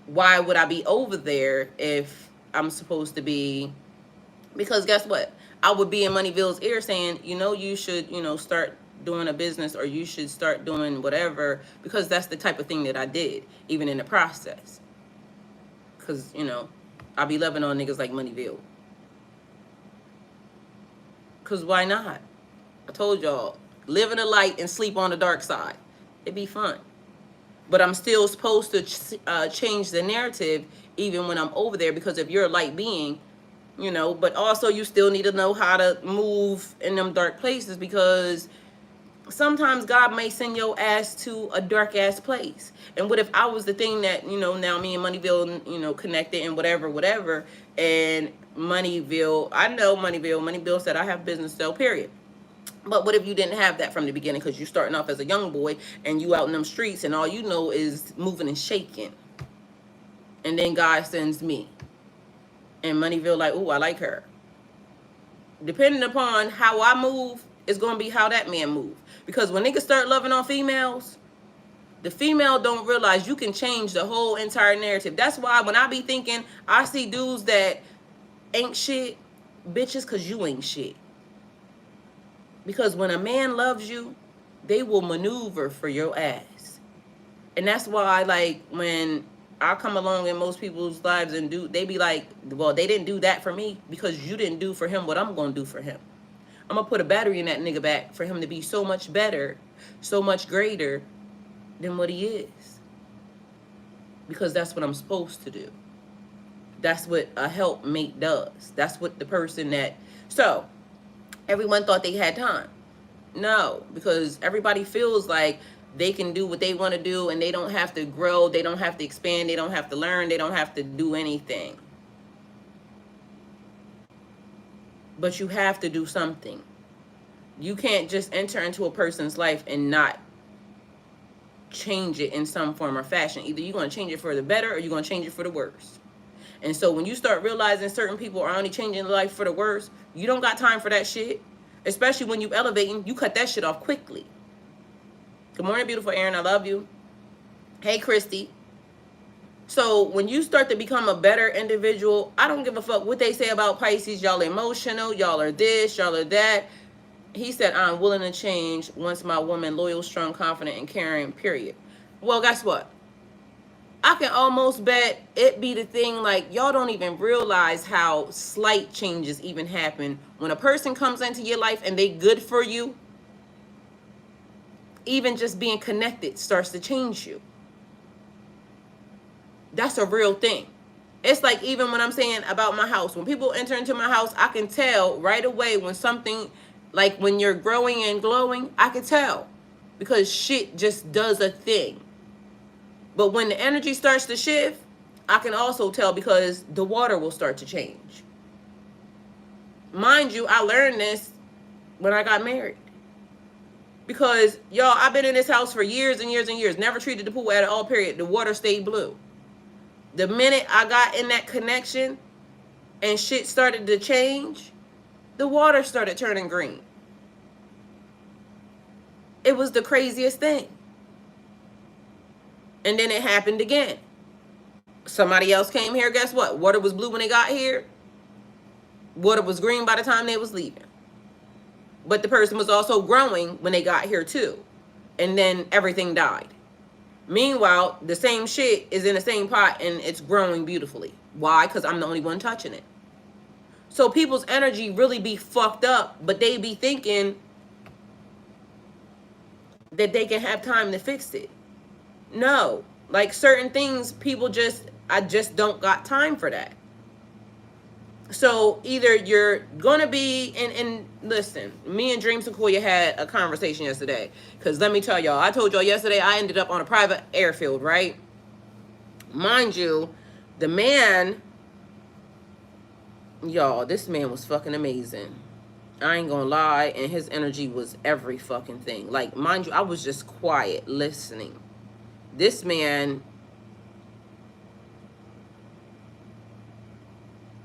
why would I be over there if I'm supposed to be? Because guess what? I would be in Moneyville's ear saying, you know, you should, you know, start doing a business, or you should start doing whatever, because that's the type of thing that I did, even in the process. Because, you know, I be loving on niggas like Moneyville. Because why not? I told y'all, live in the light and sleep on the dark side. It'd be fun. But I'm still supposed to change the narrative even when I'm over there, because if you're a light being, you know, but also you still need to know how to move in them dark places, because sometimes God may send your ass to a dark ass place. And what if I was the thing that, you know, now me and Moneyville, you know, connected and whatever, and Moneyville, I know Moneyville said I have business though, period. But what if you didn't have that from the beginning, because you're starting off as a young boy and you out in them streets and all you know is moving and shaking. And then God sends me. And Moneyville like, ooh, I like her. Depending upon how I move, it's going to be how that man move. Because when niggas start loving on females, the female don't realize you can change the whole entire narrative. That's why when I be thinking, I see dudes that ain't shit, bitches, because you ain't shit. Because when a man loves you, they will maneuver for your ass. And that's why, like, when I come along in most people's lives and they be like, well, they didn't do that for me because you didn't do for him what I'm going to do for him. I'm going to put a battery in that nigga back for him to be so much better, so much greater than what he is. Because that's what I'm supposed to do. That's what a helpmate does. That's what the person that... So, everyone thought they had time. No, because everybody feels like they can do what they want to do and they don't have to grow, they don't have to expand, they don't have to learn, they don't have to do anything. but you have to do something. You can't just enter into a person's life and not change it in some form or fashion. Either you're going to change it for the better or you're going to change it for the worse. And so when you start realizing certain people are only changing their life for the worse, you don't got time for that shit. Especially when you elevating, you cut that shit off quickly. Good morning, beautiful Aaron. I love you. Hey, Christy. So when you start to become a better individual, I don't give a fuck what they say about Pisces. Y'all emotional. Y'all are this. Y'all are that. He said, I'm willing to change once my woman loyal, strong, confident, and caring, period. Well, guess what? I can almost bet it be the thing, like, y'all don't even realize how slight changes even happen. When a person comes into your life and they good for you, even just being connected starts to change you. That's a real thing. It's like even when I'm saying about my house, when people enter into my house, I can tell right away when something, like when you're growing and glowing, I can tell because shit just does a thing. But when the energy starts to shift, I can also tell because the water will start to change. Mind you, I learned this when I got married. Because, y'all, I've been in this house for years and years and years. Never treated the pool at all, period. The water stayed blue. The minute I got in that connection and shit started to change, the water started turning green. It was the craziest thing. And then it happened again. Somebody else came here, guess what? Water was blue when they got here. Water was green by the time they was leaving. But the person was also growing when they got here too. And then everything died. Meanwhile, the same shit is in the same pot and it's growing beautifully. Why? Because I'm the only one touching it. So people's energy really be fucked up, but they be thinking that they can have time to fix it. No. Like certain things, I just don't got time for that. So either you're gonna be, and listen, me and Dream Sequoia had a conversation yesterday. Because let me tell y'all, I told y'all yesterday I ended up on a private airfield, right? Mind you, the man, y'all, this man was fucking amazing. I ain't gonna lie, and his energy was every fucking thing. Like, mind you, I was just quiet, listening. This man,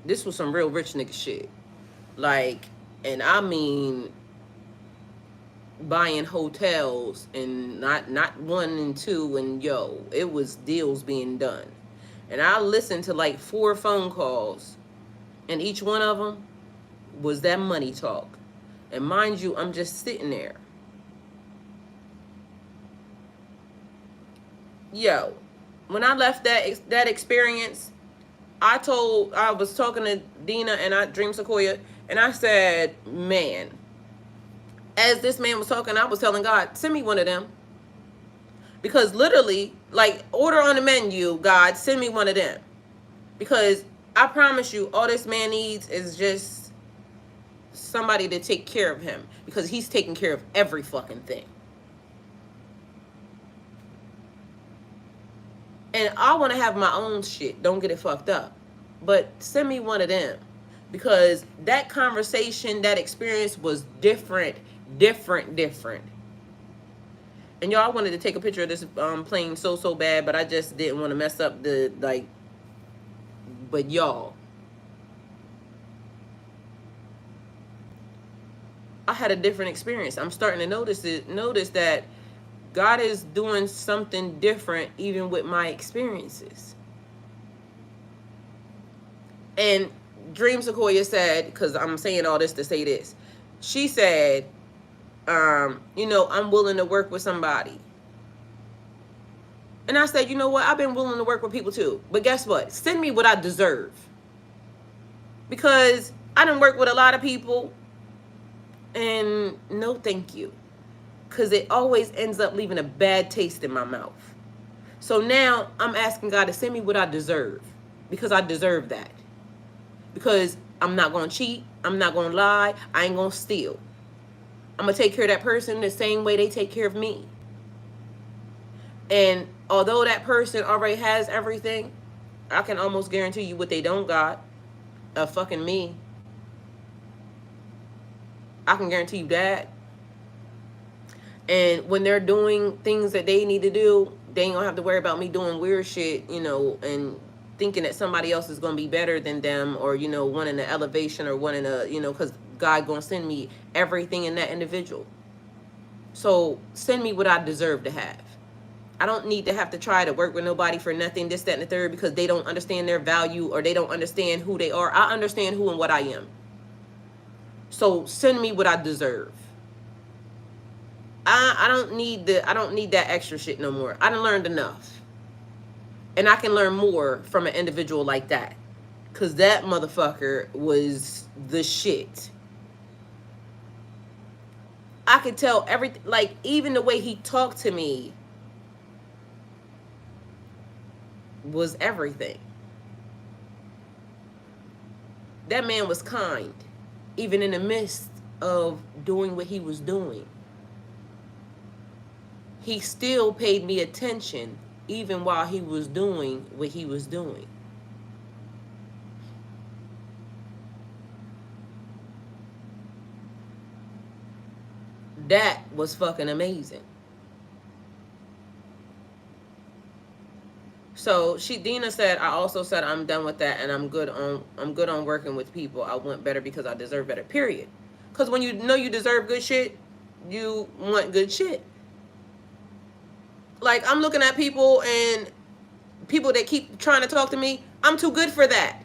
this was some real rich nigga shit. Like, and I mean, buying hotels and not 1 and 2, and yo, it was deals being done. And I listened to like 4 phone calls, and each one of them was that money talk. And mind you, I'm just sitting there. Yo, when I left that experience, I was talking to Dina and Dream Sequoia, and I said, man, as this man was talking, I was telling God, send me one of them. Because literally, like, order on the menu, God, send me one of them. Because I promise you, all this man needs is just somebody to take care of him. Because he's taking care of every fucking thing. And I want to have my own shit. Don't get it fucked up. But send me one of them. Because that conversation, that experience was different. And y'all, I wanted to take a picture of this plane so bad, but I just didn't want to mess up the, like, but y'all, I had a different experience. I'm starting to notice that God is doing something different even with my experiences. And Dream Sequoia said, because I'm saying all this to say this, she said, I'm willing to work with somebody. And I said, you know what? I've been willing to work with people too. But guess what? Send me what I deserve. Because I done work with a lot of people. And no thank you. Because it always ends up leaving a bad taste in my mouth. So now I'm asking God to send me what I deserve. Because I deserve that. Because I'm not going to cheat. I'm not going to lie. I ain't going to steal. I'm going to take care of that person the same way they take care of me. And although that person already has everything, I can almost guarantee you what they don't got. A fucking me. I can guarantee you that. And when they're doing things that they need to do, they ain't gonna have to worry about me doing weird shit, you know, and thinking that somebody else is gonna be better than them, or, you know, wanting an elevation, or wanting a, you know, because God gonna send me everything in that individual. So send me what I deserve to have. I don't need to have to try to work with nobody for nothing, this, that, and the third, because they don't understand their value, or they don't understand who they are. I understand who and what I am. So send me what I deserve. I don't need that extra shit no more. I done learned enough. And I can learn more from an individual like that. Cause that motherfucker was the shit. I could tell everything, like even the way he talked to me was everything. That man was kind, even in the midst of doing what he was doing. He still paid me attention even while he was doing what he was doing. That was fucking amazing. So Dina said, I also said I'm done with that, and I'm good on working with people. I want better because I deserve better. Period. Because when you know you deserve good shit, you want good shit. Like, I'm looking at people, and people that keep trying to talk to me, I'm too good for that.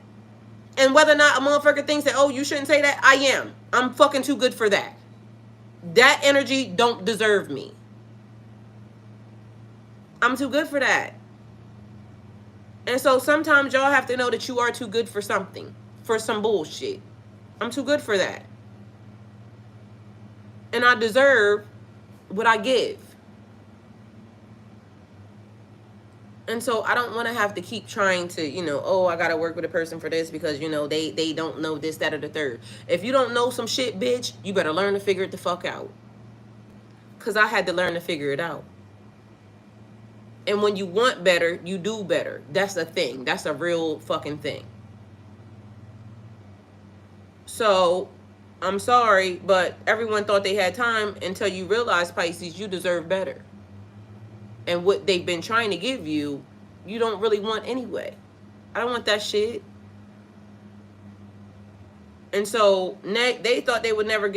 And whether or not a motherfucker thinks that, oh, you shouldn't say that, I am. I'm fucking too good for that. That energy don't deserve me. I'm too good for that. And so sometimes y'all have to know that you are too good for something, for some bullshit. I'm too good for that. And I deserve what I give. And so I don't want to have to keep trying to, you know, oh, I got to work with a person for this because, you know, they don't know this, that, or the third. If you don't know some shit, bitch, you better learn to figure it the fuck out. Because I had to learn to figure it out. And when you want better, you do better. That's a thing. That's a real fucking thing. So, I'm sorry, but everyone thought they had time until you realize, Pisces, you deserve better. And what they've been trying to give you, you don't really want anyway. I don't want that shit. And so they thought you would never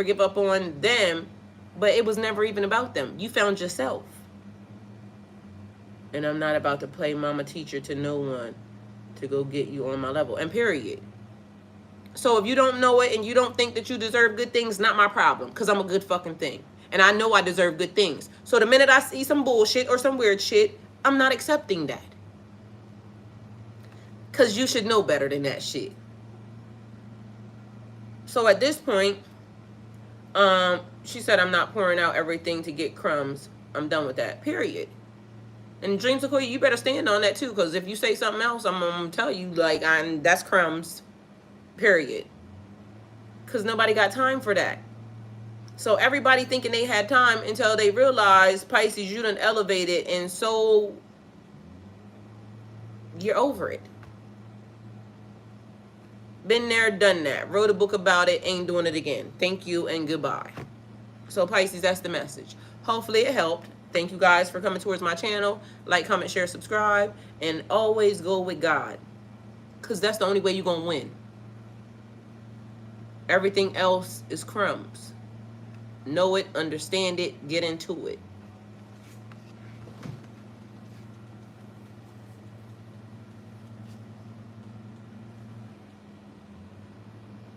give up on them, but it was never even about them. You found yourself. And I'm not about to play mama teacher to no one to go get you on my level. And period. So if you don't know it and you don't think that you deserve good things, not my problem. Because I'm a good fucking thing. And I know I deserve good things. So the minute I see some bullshit or some weird shit, I'm not accepting that. Because you should know better than that shit. So at this point, she said, I'm not pouring out everything to get crumbs. I'm done with that. Period. And Dream Sequoia, you better stand on that too. Because if you say something else, I'm going to tell you, like, that's crumbs. Period. Because nobody got time for that. So everybody thinking they had time until they realized, Pisces, you done elevated, and so you're over it. Been there, done that. Wrote a book about it, ain't doing it again. Thank you and goodbye. So Pisces, that's the message. Hopefully it helped. Thank you guys for coming towards my channel. Like, comment, share, subscribe. And always go with God. Because that's the only way you're going to win. Everything else is crumbs. Know it, understand it, get into it.